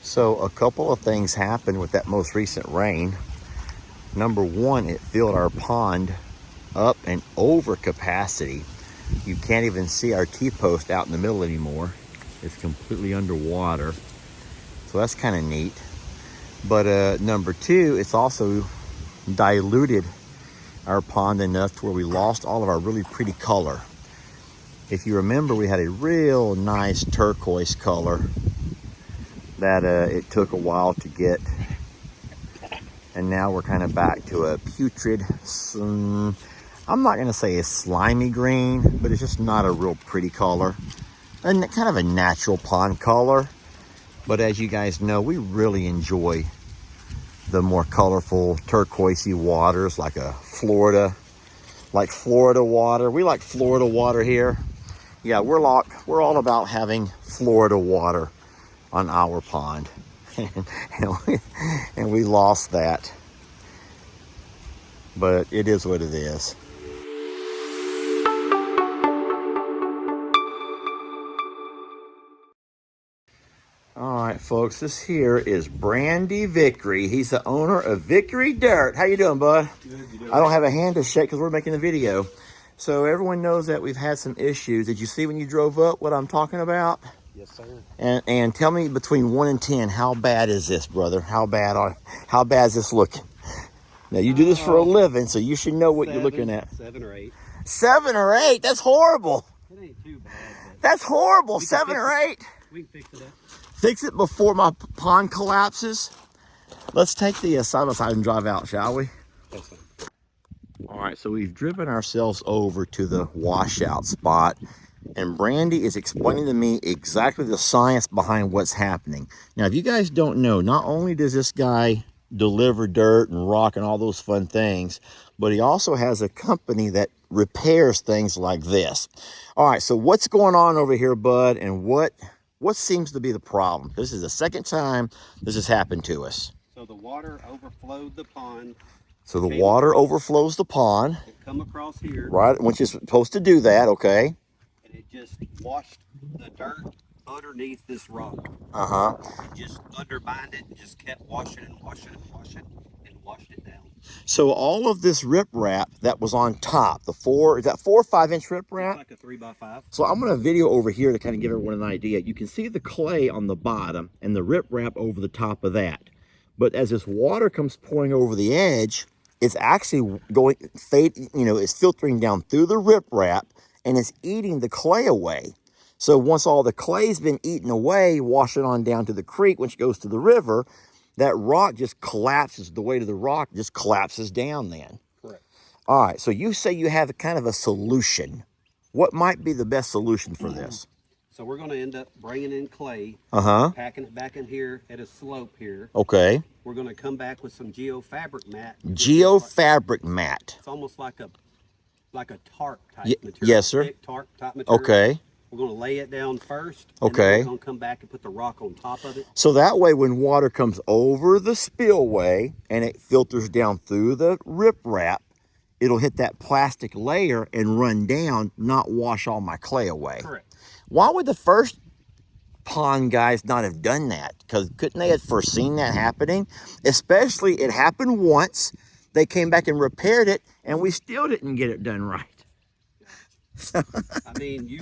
So a couple of things happened with that most recent rain. Number one, it filled our pond up and over capacity. You can't even see our T-post out in the middle anymore. It's completely underwater. So that's kind of neat. But number two, it's also diluted our pond enough to where we lost all of our really pretty color. If you remember, we had a real nice turquoise color that it took a while to get. And now we're kind of back to a putrid, I'm not going to say a slimy green, but it's just not a real pretty color. And kind of a natural pond color. But as you guys know, we really enjoy the more colorful turquoisey waters like Florida water. We like Florida water here. Yeah, we're all about having Florida water on our pond. and we lost that. But it is what it is. All right, folks, this here is Brandy Vickery. He's the owner of Vickery Dirt. How you doing, bud? Good. I don't have a hand to shake because we're making a video. So everyone knows that we've had some issues. Did you see when you drove up what I'm talking about? Yes, sir. And tell me between 1 and 10, how bad is this, brother? How bad is this looking? Now you do this for a living, so you should know what you're looking at. 7 or 8. 7 or 8? That's horrible. It ain't too bad. That's horrible. 7 or 8. We can fix it up. Fix it before my pond collapses. Let's take the side by side and drive out, shall we? That's fine. All right, so we've driven ourselves over to the washout spot, and Brandy is explaining to me exactly the science behind what's happening. Now, if you guys don't know, not only does this guy deliver dirt and rock and all those fun things, but he also has a company that repairs things like this. All right, so what's going on over here, bud, and what seems to be the problem? This is the second time this has happened to us. So the water overflowed the pond. So the water overflows the pond. It come across here. Right, which is supposed to do that, okay. And it just washed the dirt underneath this rock. Uh-huh. It just undermined it and just kept washing and washing and washing and washed it down. So all of this riprap that was on top, is that 4 or 5 inch riprap? It's like a 3x5. So I'm going to video over here to kind of give everyone an idea. You can see the clay on the bottom and the riprap over the top of that. But as this water comes pouring over the edge, it's actually it's filtering down through the riprap and it's eating the clay away. So once all the clay's been eaten away, wash it on down to the creek, which goes to the river, that rock just collapses. The weight of the rock just collapses down then. Correct. All right, so you say you have kind of a solution. What might be the best solution for this? So we're going to end up bringing in clay, packing it back in here at a slope here. Okay. We're going to come back with some geofabric mat. Geofabric mat. It's almost like a tarp type material. Yes, sir. Thick tarp type material. Okay. We're going to lay it down first. Okay. And then we're going to come back and put the rock on top of it. So that way when water comes over the spillway and it filters down through the riprap, it'll hit that plastic layer and run down, not wash all my clay away. Correct. Why would the first pond guys not have done that? Because couldn't they have foreseen that happening? Especially it happened once. They came back and repaired it, and we still didn't get it done right. I mean,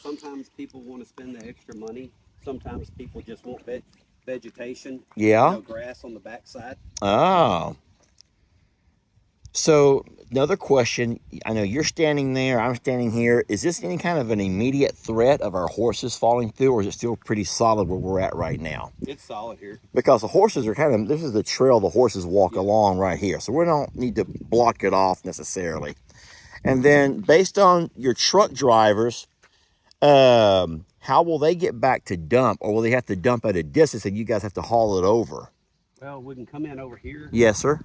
sometimes people want to spend the extra money. Sometimes people just want vegetation. Yeah. No grass on the backside. Oh. So another question, I know you're standing there, I'm standing here. Is this any kind of an immediate threat of our horses falling through, or is it still pretty solid where we're at right now? It's solid here. Because the horses are this is the trail the horses walk along right here. So we don't need to block it off necessarily. And then based on your truck drivers, how will they get back to dump, or will they have to dump at a distance and you guys have to haul it over? Well, we can come in over here. Yes, sir.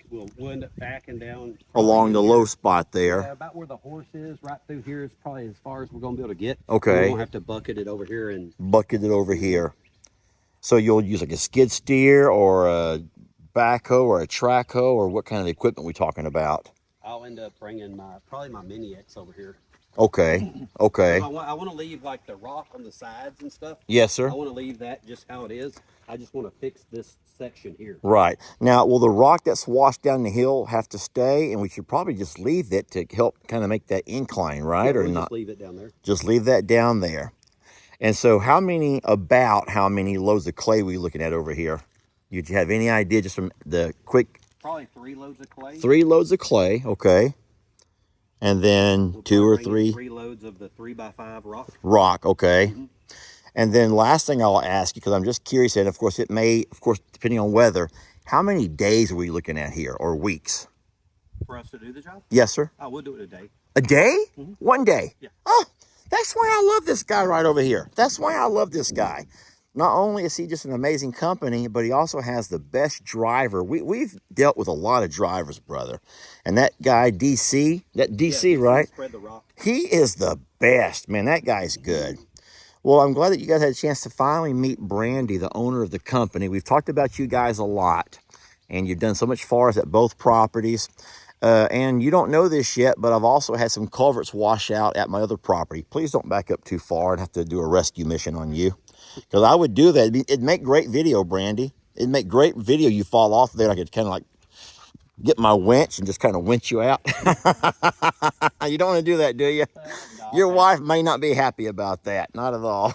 We'll end up backing down along the low spot there. Yeah, about where the horse is, right through here is probably as far as we're going to be able to get. Okay. We're going to have to bucket it over here and bucket it over here. So you'll use like a skid steer or a backhoe or a track hoe, or what kind of equipment we talking about? I'll end up bringing probably my Mini X over here. Okay. Okay. Because I want to leave like the rock on the sides and stuff. Yes, sir. I want to leave that just how it is. I just want to fix this section here. Right. Now, will the rock that's washed down the hill have to stay? And we should probably just leave it to help kind of make that incline, right? Yeah, Or we'll not? just leave it down there. Just leave that down there. And so about how many loads of clay we looking at over here? You have any idea just from the quick? Probably 3 loads of clay. 3 loads of clay, okay. And then We'll 2 or bring in 3? 3 loads of the 3x5 rock. Rock, okay. And then last thing I'll ask you, because I'm just curious, and of course it may, of course, depending on weather, how many days are we looking at here, or weeks? For us to do the job? Yes, sir. I would do it a day. A day? 1 day? Yeah. Oh, that's why I love this guy right over here. That's why I love this guy. Not only is he just an amazing company, but he also has the best driver. We've dealt with a lot of drivers, brother. And that guy, DC, Yeah, right? Spread the rock. He is the best, man. That guy's good. Well, I'm glad that you guys had a chance to finally meet Brandy, the owner of the company. We've talked about you guys a lot, and you've done so much for us at both properties. And you don't know this yet, but I've also had some culverts wash out at my other property. Please don't back up too far and have to do a rescue mission on you, because I would do that. It'd make great video, Brandy. It'd make great video. You fall off there, I could kind of like get my winch and just kind of winch you out. You don't want to do that, do you? No, Your wife may not be happy about that. Not at all.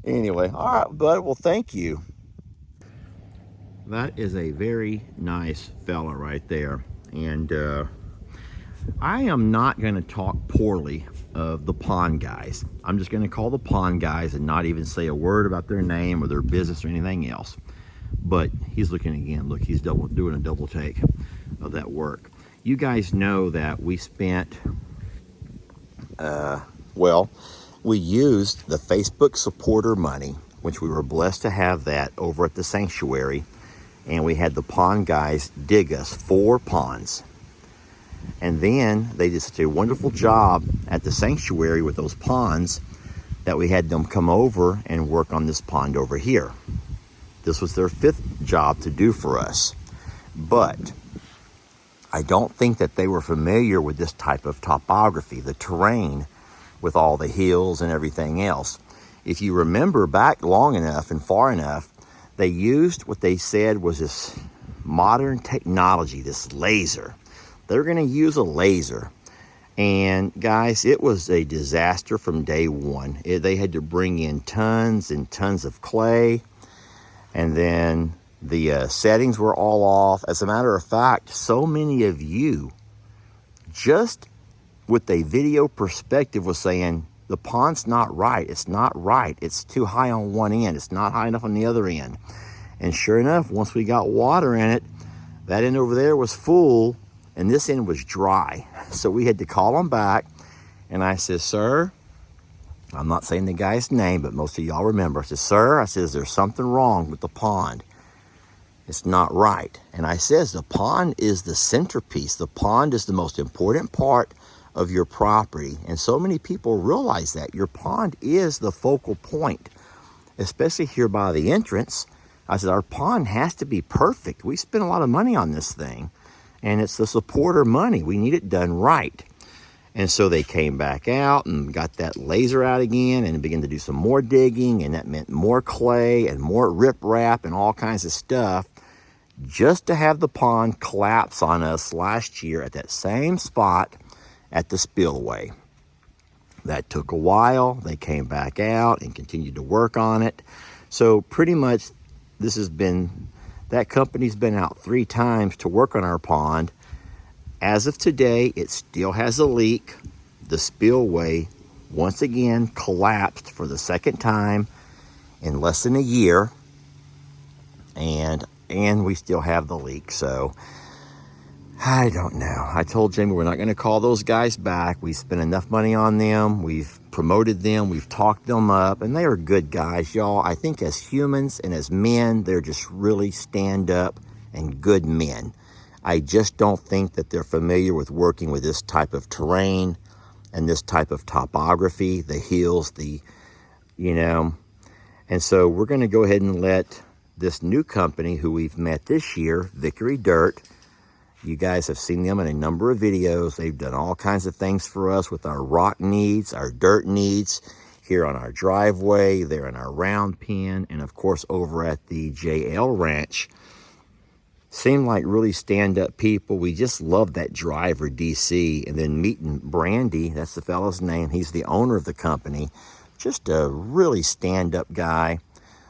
Anyway, all right, bud. Well, thank you. That is a very nice fella right there. And I am not going to talk poorly of the pond guys. I'm just going to call the pond guys and not even say a word about their name or their business or anything else. But he's looking again. Look, he's doing a double take of that work. You guys know that we spent, we used the Facebook supporter money, which we were blessed to have that over at the sanctuary. And we had the pond guys dig us 4 ponds. And then they did such a wonderful job at the sanctuary with those ponds that we had them come over and work on this pond over here. This was their 5th job to do for us. But I don't think that they were familiar with this type of topography, the terrain with all the hills and everything else. If you remember back long enough and far enough, they used what they said was this modern technology, this laser. They're going to use a laser. And guys, it was a disaster from day one. They had to bring in tons and tons of clay. And then the settings were all off. As a matter of fact, so many of you, just with a video perspective, was saying, the pond's not right. It's not right. It's too high on one end. It's not high enough on the other end. And sure enough, once we got water in it, that end over there was full and this end was dry. So we had to call them back. And I said, sir, I'm not saying the guy's name, but most of y'all remember. I said, sir, I says, there's something wrong with the pond. It's not right. And I says, the pond is the centerpiece. The pond is the most important part of your property. And so many people realize that. Your pond is the focal point, especially here by the entrance. I said, our pond has to be perfect. We spend a lot of money on this thing, and it's the supporter money. We need it done right. And so they came back out and got that laser out again and began to do some more digging, and that meant more clay and more riprap and all kinds of stuff, just to have the pond collapse on us last year at that same spot at the spillway. That took a while. They came back out and continued to work on it. So pretty much that company's been out 3 times to work on our pond. As of today, it still has a leak. The spillway once again collapsed for the 2nd time in less than a year. And we still have the leak. So I don't know. I told Jamie we're not going to call those guys back. We spent enough money on them. We've promoted them. We've talked them up. And they are good guys, y'all. I think as humans and as men, they're just really stand up and good men. I just don't think that they're familiar with working with this type of terrain and this type of topography, the hills, And so we're going to go ahead and let this new company who we've met this year, Victory Dirt, You guys have seen them in a number of videos. They've done all kinds of things for us with our rock needs, our dirt needs, here on our driveway, there in our round pen, and of course over at the JL Ranch. Seem like really stand-up people. We just love that driver, DC. And then meeting Brandy, that's the fellow's name. He's the owner of the company. Just a really stand-up guy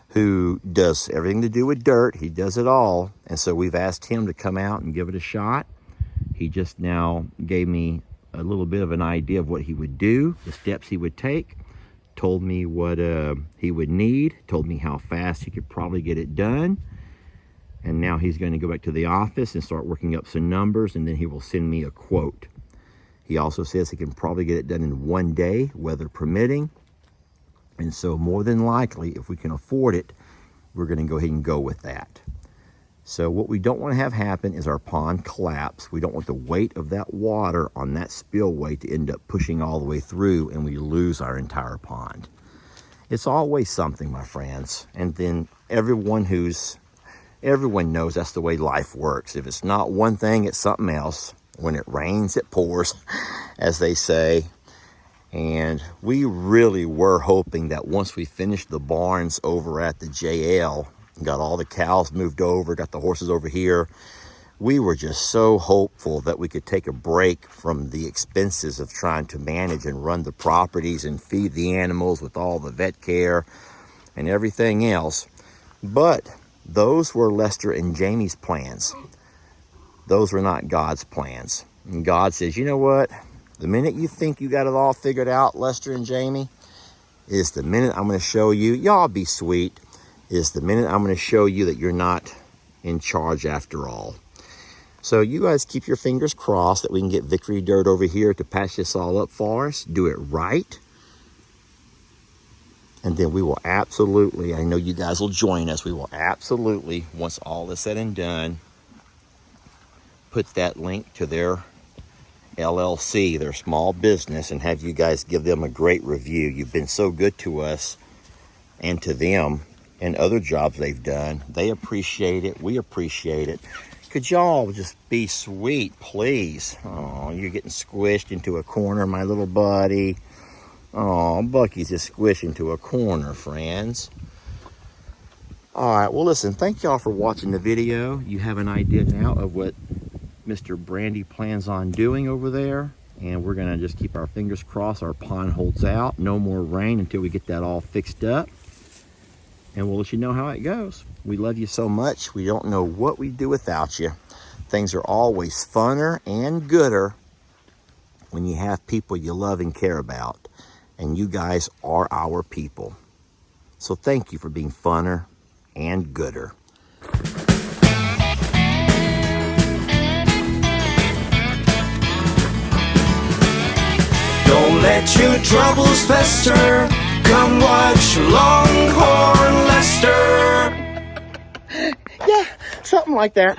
who does everything to do with dirt. He does it all. And so we've asked him to come out and give it a shot. He just now gave me a little bit of an idea of what he would do, the steps he would take, told me what he would need, told me how fast he could probably get it done. And now he's going to go back to the office and start working up some numbers, and then he will send me a quote. He also says he can probably get it done in 1 day, weather permitting. And so more than likely, if we can afford it, we're going to go ahead and go with that. So what we don't want to have happen is our pond collapse. We don't want the weight of that water on that spillway to end up pushing all the way through and we lose our entire pond. It's always something, my friends. And then everyone knows that's the way life works. If it's not one thing, it's something else. When it rains, it pours, as they say. And we really were hoping that once we finished the barns over at the JL, got all the cows moved over, got the horses over here, we were just so hopeful that we could take a break from the expenses of trying to manage and run the properties and feed the animals with all the vet care and everything else. But those were Lester and Jamie's plans. Those were not God's plans. And God says, you know what? The minute you think you got it all figured out, Lester and Jamie, is the minute I'm going to show you, y'all be sweet, is the minute I'm going to show you that you're not in charge after all. So you guys keep your fingers crossed that we can get Victory Dirt over here to patch this all up for us, do it right. And then we will absolutely, I know you guys will join us, we will absolutely, once all is said and done, put that link to their LLC, their small business, and have you guys give them a great review. You've been so good to us and to them and other jobs they've done. They appreciate it. We appreciate it. Could y'all just be sweet, please? Oh, you're getting squished into a corner, my little buddy. Oh, Bucky's just squished into a corner, friends. All right, well, listen, thank y'all for watching the video. You have an idea now of what Mr. Brandy plans on doing over there. And we're gonna just keep our fingers crossed our pond holds out. No more rain until we get that all fixed up. And we'll let you know how it goes. We love you so much. We don't know what we'd do without you. Things are always funner and gooder when you have people you love and care about. And you guys are our people. So thank you for being funner and gooder. Don't let your troubles fester. Come watch Longhorn Lester. Yeah, something like that.